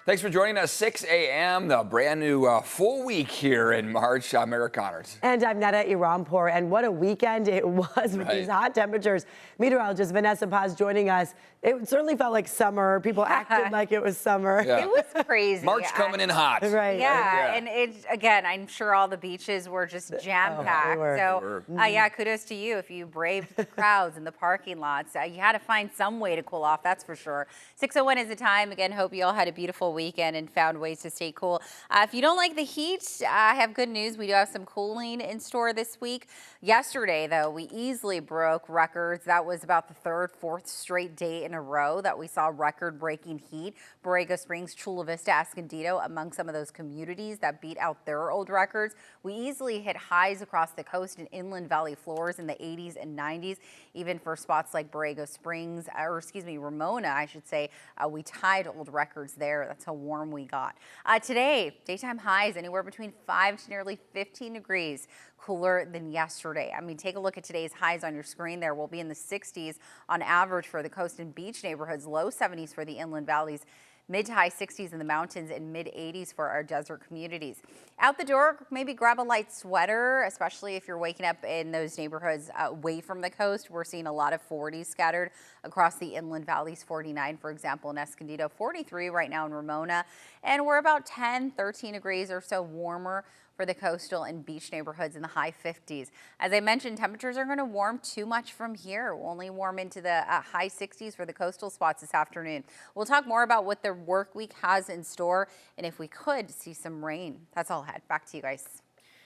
Thanks for joining us. 6 a.m., the brand new full week here in March. I'm Eric Connors. And I'm Netta Irampour. And what a weekend it was with these hot temperatures. Meteorologist Vanessa Paz joining us. It certainly felt like summer. People acted like it was summer. Yeah. It was crazy. March coming in hot. Right. Yeah, and again, I'm sure all the beaches were just jam-packed. Yeah, kudos to you if you braved the crowds in the parking lots. You had to find some way to cool off, that's for sure. 6:01 is the time. Again, hope you all had a beautiful weekend and found ways to stay cool. If you don't like the heat, I have good news. We do have some cooling in store this week. Yesterday, though, we easily broke records. That was about the third, fourth straight day in a row that we saw record-breaking heat. Borrego Springs, Chula Vista, Escondido, among some of those communities that beat out their old records. We easily hit highs across the coast and inland valley floors in the 80s and 90s, even for spots like Borrego Springs, Ramona, I should say. We tied old records there. That's how warm we got. Today, daytime highs anywhere between 5 to nearly 15 degrees cooler than yesterday. I mean, take a look at today's highs on your screen there. We'll be in the 60s on average for the coast and beach neighborhoods, low 70s for the inland valleys, mid to high 60s in the mountains, and mid 80s for our desert communities. Out the door, maybe grab a light sweater, especially if you're waking up in those neighborhoods away from the coast. We're seeing a lot of 40s scattered across the inland valleys, 49, for example, in Escondido, 43 right now in Ramona. And we're about 10, 13 degrees or so warmer for the coastal and beach neighborhoods in the high 50s. As I mentioned, temperatures are going to warm too much from here. We'll only warm into the high 60s for the coastal spots this afternoon. We'll talk more about what the work week has in store and if we could see some rain. That's all I had. Back to you guys.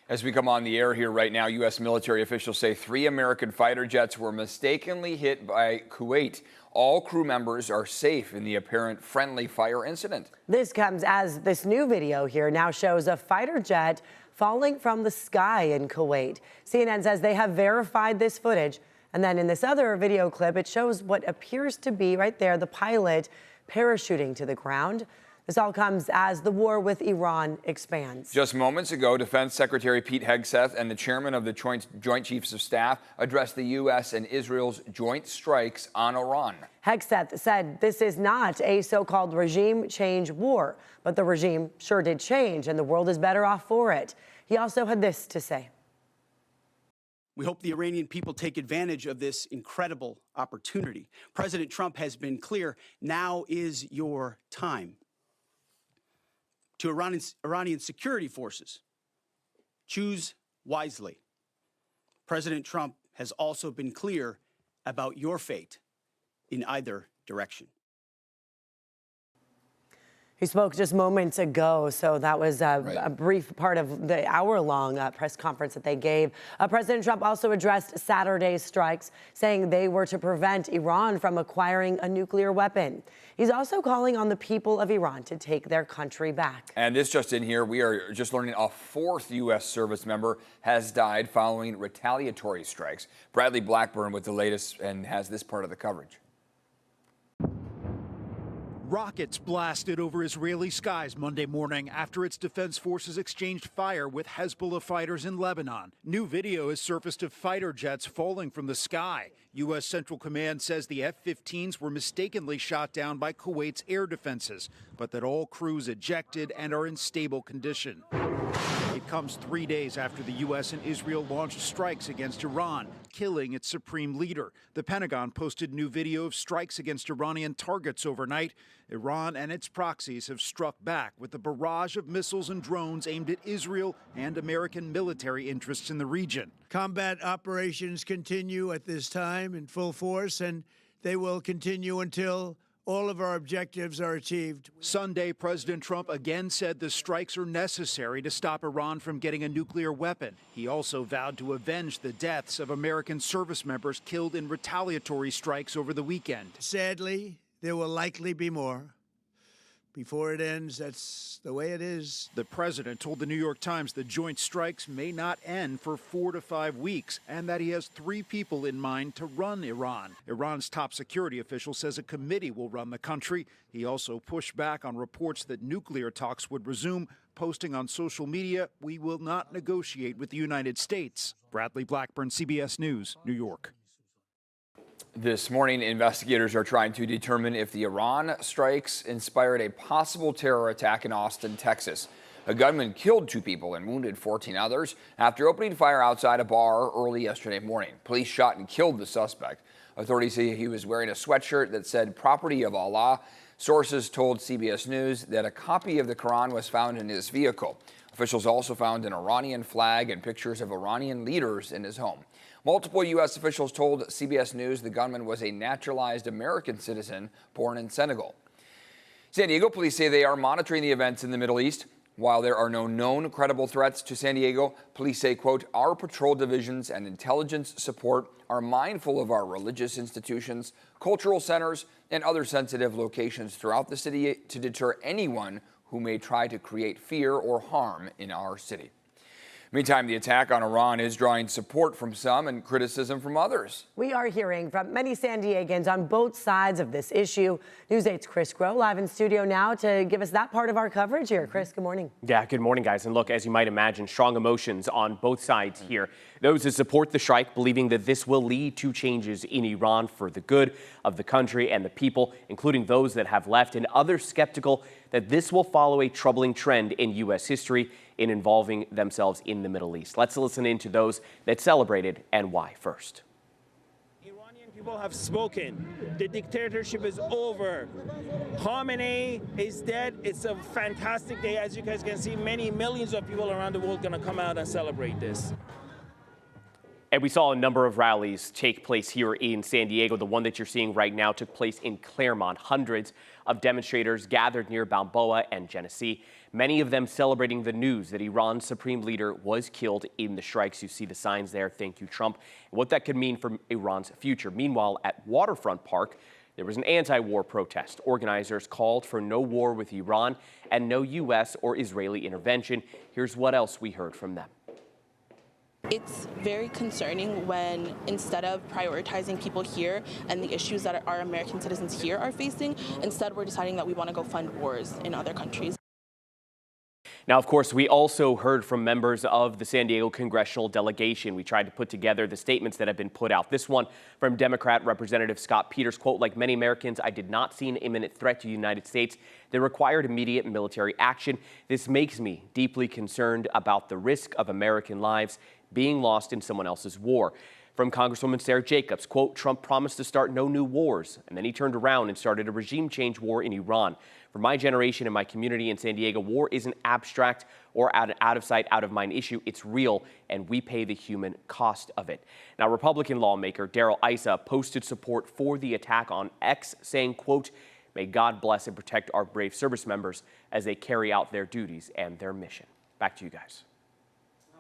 As we come on the air here right now, U.S. military officials say 3 American fighter jets were mistakenly hit by Kuwait. All crew members are safe in the apparent friendly fire incident. This comes as this new video here now shows a fighter jet falling from the sky in Kuwait. CNN says they have verified this footage. And then in this other video clip, it shows what appears to be right there, the pilot parachuting to the ground. This all comes as the war with Iran expands. Just moments ago, Defense Secretary Pete Hegseth and the chairman of the Joint Chiefs of Staff addressed the U.S. and Israel's joint strikes on Iran. Hegseth said this is not a so-called regime change war, but the regime sure did change and the world is better off for it. He also had this to say. We hope the Iranian people take advantage of this incredible opportunity. President Trump has been clear, now is your time. To Iranian security forces, choose wisely. President Trump has also been clear about your fate in either direction. He spoke just moments ago, so that was a brief part of the hour-long press conference that they gave. President Trump also addressed Saturday's strikes, saying they were to prevent Iran from acquiring a nuclear weapon. He's also calling on the people of Iran to take their country back. And this just in here, we are just learning a 4th U.S. service member has died following retaliatory strikes. Bradley Blackburn with the latest and has this part of the coverage. Rockets blasted over Israeli skies Monday morning after its defense forces exchanged fire with Hezbollah fighters in Lebanon. New video has surfaced of fighter jets falling from the sky. U.S. Central Command says the F-15s were mistakenly shot down by Kuwait's air defenses, but that all crews ejected and are in stable condition. It comes 3 days after the U.S. and Israel launched strikes against Iran, killing its supreme leader. The Pentagon posted new video of strikes against Iranian targets overnight. Iran and its proxies have struck back with a barrage of missiles and drones aimed at Israel and American military interests in the region. Combat operations continue at this time in full force, and they will continue until all of our objectives are achieved. Sunday, President Trump again said the strikes are necessary to stop Iran from getting a nuclear weapon. He also vowed to avenge the deaths of American service members killed in retaliatory strikes over the weekend. Sadly, there will likely be more. Before it ends, that's the way it is. The president told the New York Times the joint strikes may not end for 4 to 5 weeks and that he has 3 people in mind to run Iran. Iran's top security official says a committee will run the country. He also pushed back on reports that nuclear talks would resume, posting on social media, "We will not negotiate with the United States." Bradley Blackburn, CBS News, New York. This morning, investigators are trying to determine if the Iran strikes inspired a possible terror attack in Austin, Texas. A gunman killed 2 people and wounded 14 others after opening fire outside a bar early yesterday morning. Police shot and killed the suspect. Authorities say he was wearing a sweatshirt that said "Property of Allah." Sources told CBS News that a copy of the Quran was found in his vehicle. Officials also found an Iranian flag and pictures of Iranian leaders in his home. Multiple U.S. officials told CBS News the gunman was a naturalized American citizen born in Senegal. San Diego police say they are monitoring the events in the Middle East. While there are no known credible threats to San Diego, police say, quote, "Our patrol divisions and intelligence support are mindful of our religious institutions, cultural centers, and other sensitive locations throughout the city to deter anyone who may try to create fear or harm in our city." Meantime, the attack on Iran is drawing support from some and criticism from others. We are hearing from many San Diegans on both sides of this issue. News 8's Chris Groh live in studio now to give us that part of our coverage here. Chris, good morning. Yeah, good morning, guys. And look, as you might imagine, strong emotions on both sides here. Those who support the strike, believing that this will lead to changes in Iran for the good of the country and the people, including those that have left, and others skeptical that this will follow a troubling trend in U.S. history in involving themselves in the Middle East. Let's listen in to those that celebrated and why first. Iranian people have spoken. The dictatorship is over. Khamenei is dead. It's a fantastic day. As you guys can see, many millions of people around the world going to come out and celebrate this. And we saw a number of rallies take place here in San Diego. The one that you're seeing right now took place in Claremont. Hundreds of demonstrators gathered near Balboa and Genesee, many of them celebrating the news that Iran's supreme leader was killed in the strikes. You see the signs there, "Thank you, Trump," and what that could mean for Iran's future. Meanwhile, at Waterfront Park, there was an anti-war protest. Organizers called for no war with Iran and no U.S. or Israeli intervention. Here's what else we heard from them. It's very concerning when, instead of prioritizing people here and the issues that our American citizens here are facing, instead we're deciding that we want to go fund wars in other countries. Now, of course, we also heard from members of the San Diego congressional delegation. We tried to put together the statements that have been put out. This one from Democrat Representative Scott Peters, quote, "Like many Americans, I did not see an imminent threat to the United States that required immediate military action. This makes me deeply concerned about the risk of American lives being lost in someone else's war." From Congresswoman Sarah Jacobs, quote, "Trump promised to start no new wars, and then he turned around and started a regime change war in Iran. For my generation and my community in San Diego, war isn't abstract or out of sight, out of mind issue. It's real, and we pay the human cost of it." Now, Republican lawmaker Darrell Issa posted support for the attack on X, saying, quote, "May God bless and protect our brave service members as they carry out their duties and their mission." Back to you guys.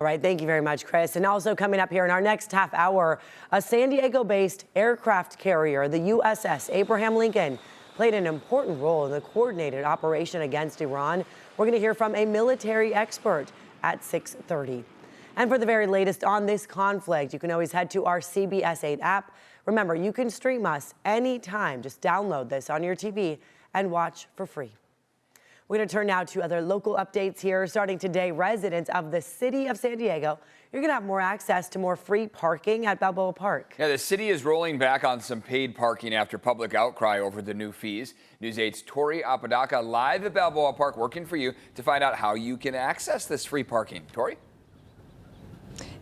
All right, thank you very much, Chris. And also coming up here in our next half hour, a San Diego-based aircraft carrier, the USS Abraham Lincoln, played an important role in the coordinated operation against Iran. We're going to hear from a military expert at 6:30. And for the very latest on this conflict, you can always head to our CBS 8 app. Remember, you can stream us anytime. Just download this on your TV and watch for free. We're going to turn now to other local updates here. Starting today, residents of the city of San Diego, you're going to have more access to more free parking at Balboa Park. Yeah, the city is rolling back on some paid parking after public outcry over the new fees. News 8's Torrey Apodaca live at Balboa Park working for you to find out how you can access this free parking. Torrey?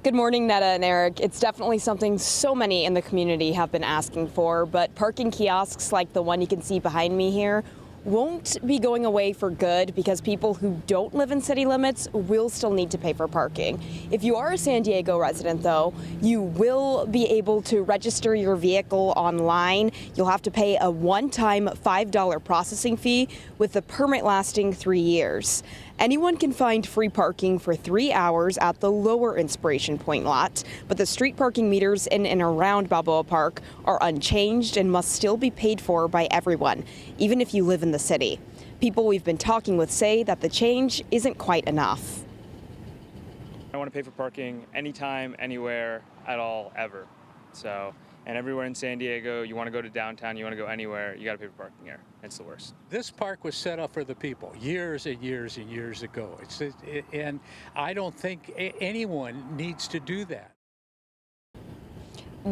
Good morning, Netta and Eric. It's definitely something so many in the community have been asking for, but parking kiosks like the one you can see behind me here won't be going away for good because people who don't live in city limits will still need to pay for parking. If you are a San Diego resident, though, you will be able to register your vehicle online. You'll have to pay a one-time $5 processing fee with the permit lasting 3 years. Anyone can find free parking for 3 hours at the lower Inspiration Point lot, but the street parking meters in and around Balboa Park are unchanged and must still be paid for by everyone, even if you live in the city. People we've been talking with say that the change isn't quite enough. I want to pay for parking anytime, anywhere, at all, ever. And everywhere in San Diego, you want to go to downtown, you want to go anywhere, you got to pay for parking here. It's the worst. This park was set up for the people years and years and years ago. And I don't think anyone needs to do that.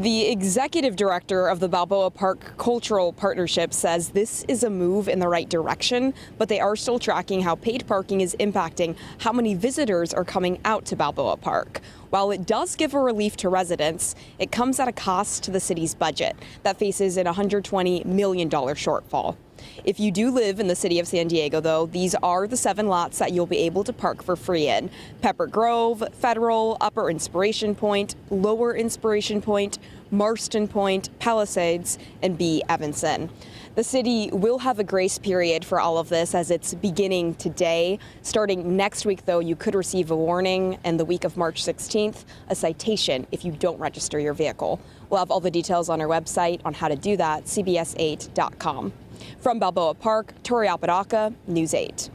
The executive director of the Balboa Park Cultural Partnership says this is a move in the right direction, but they are still tracking how paid parking is impacting how many visitors are coming out to Balboa Park. While it does give a relief to residents, it comes at a cost to the city's budget that faces an $120 million shortfall. If you do live in the city of San Diego, though, these are the 7 lots that you'll be able to park for free in: Pepper Grove, Federal, Upper Inspiration Point, Lower Inspiration Point, Marston Point, Palisades, and B. Evanston. The city will have a grace period for all of this as it's beginning today. Starting next week, though, you could receive a warning, and the week of March 16th, a citation if you don't register your vehicle. We'll have all the details on our website on how to do that, cbs8.com. From Balboa Park, Tori Apodaca, News 8.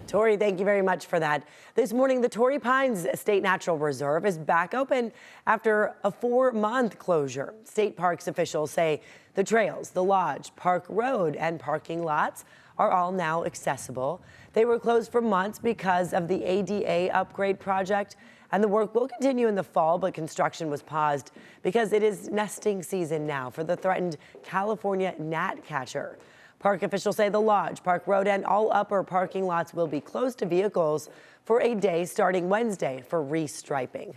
Tori, thank you very much for that. This morning, the Torrey Pines State Natural Reserve is back open after a 4-month closure. State parks officials say the trails, the lodge, Park Road, and parking lots are all now accessible. They were closed for months because of the ADA upgrade project, and the work will continue in the fall, but construction was paused because it is nesting season now for the threatened California gnatcatcher. Park officials say the lodge, Park Road, and all upper parking lots will be closed to vehicles for a day starting Wednesday for restriping.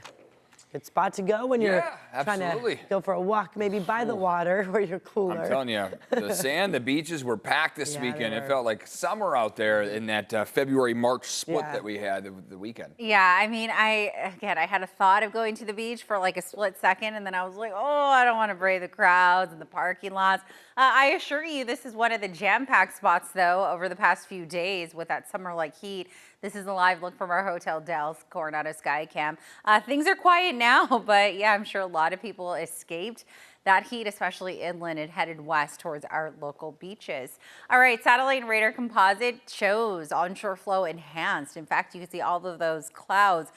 Good spot to go when you're trying to go for a walk, maybe by the water where you're cooler. I'm telling you, the sand, the beaches were packed this weekend. It felt like summer out there in that February-March split that we had the weekend. Yeah, I mean, I had a thought of going to the beach for like a split second, and then I was like, oh, I don't want to brave the crowds and the parking lots. I assure you, this is one of the jam-packed spots, though, over the past few days with that summer-like heat. This is a live look from our Hotel Del's Coronado Skycam. Things are quiet now, but yeah, I'm sure a lot of people escaped that heat, especially inland, and headed west towards our local beaches. All right, satellite and radar composite shows onshore flow enhanced. In fact, you can see all of those clouds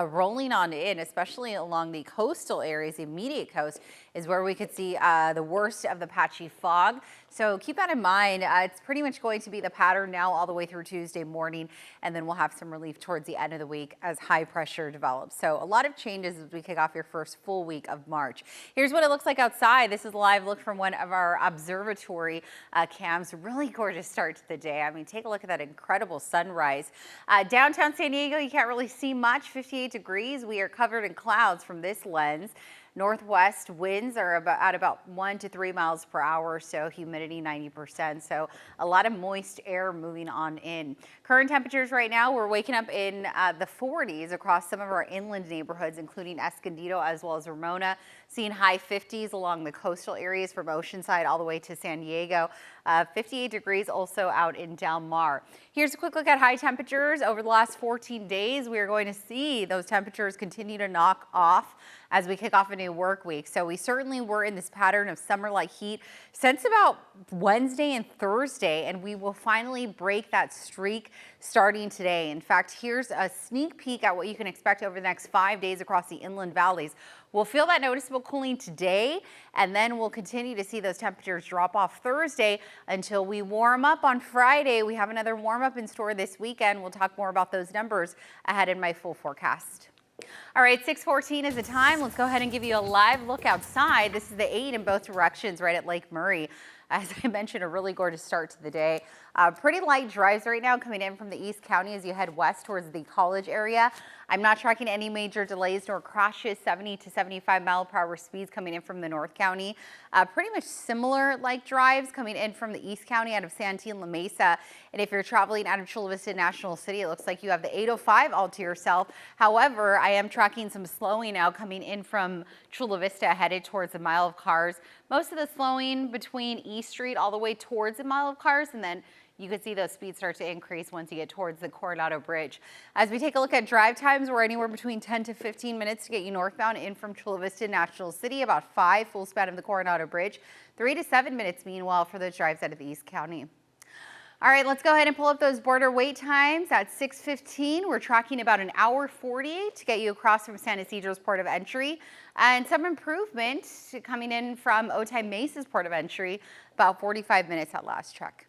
rolling on in, especially along the coastal areas. The immediate coast is where we could see the worst of the patchy fog. So keep that in mind. It's pretty much going to be the pattern now all the way through Tuesday morning, and then we'll have some relief towards the end of the week as high pressure develops. So a lot of changes as we kick off your first full week of March. Here's what it looks like outside. This is a live look from one of our observatory cams. Really gorgeous start to the day. I mean, take a look at that incredible sunrise. Downtown San Diego, you can't really see much, 58 degrees. We are covered in clouds from this lens. Northwest winds are at about 1 to 3 miles per hour, so humidity 90%. So a lot of moist air moving on in. Current temperatures right now, we're waking up in the 40s across some of our inland neighborhoods, including Escondido as well as Ramona. Seeing high 50s along the coastal areas from Oceanside all the way to San Diego. 58 degrees also out in Del Mar. Here's a quick look at high temperatures. Over the last 14 days, we are going to see those temperatures continue to knock off as we kick off a new work week. So we certainly were in this pattern of summer-like heat since about Wednesday and Thursday, and we will finally break that streak starting today. In fact, here's a sneak peek at what you can expect over the next 5 days across the inland valleys. We'll feel that noticeable cooling today, and then we'll continue to see those temperatures drop off Thursday until we warm up on Friday. We have another warm up in store this weekend. We'll talk more about those numbers ahead in my full forecast. All right, 6:14 is the time. Let's go ahead and give you a live look outside. This is the 8 in both directions right at Lake Murray. As I mentioned, a really gorgeous start to the day. Pretty light drives right now coming in from the East County as you head west towards the college area. I'm not tracking any major delays nor crashes. 70 to 75 mile per hour speeds coming in from the North County. Pretty much similar like drives coming in from the East County out of Santee and La Mesa. And if you're traveling out of Chula Vista National City, it looks like you have the 805 all to yourself. However, I am tracking some slowing now coming in from Chula Vista headed towards a mile of cars. Most of the slowing between East Street all the way towards a mile of cars, and then you could see those speeds start to increase once you get towards the Coronado Bridge. As we take a look at drive times, we're anywhere between 10 to 15 minutes to get you northbound in from Chula Vista National City, about 5 full span of the Coronado Bridge, 3 to 7 minutes meanwhile for those drives out of the East County. All right, let's go ahead and pull up those border wait times. At 6:15, we're tracking about an hour 40 to get you across from San Ysidro's port of entry, and some improvement coming in from Otay Mesa's port of entry, about 45 minutes at last check.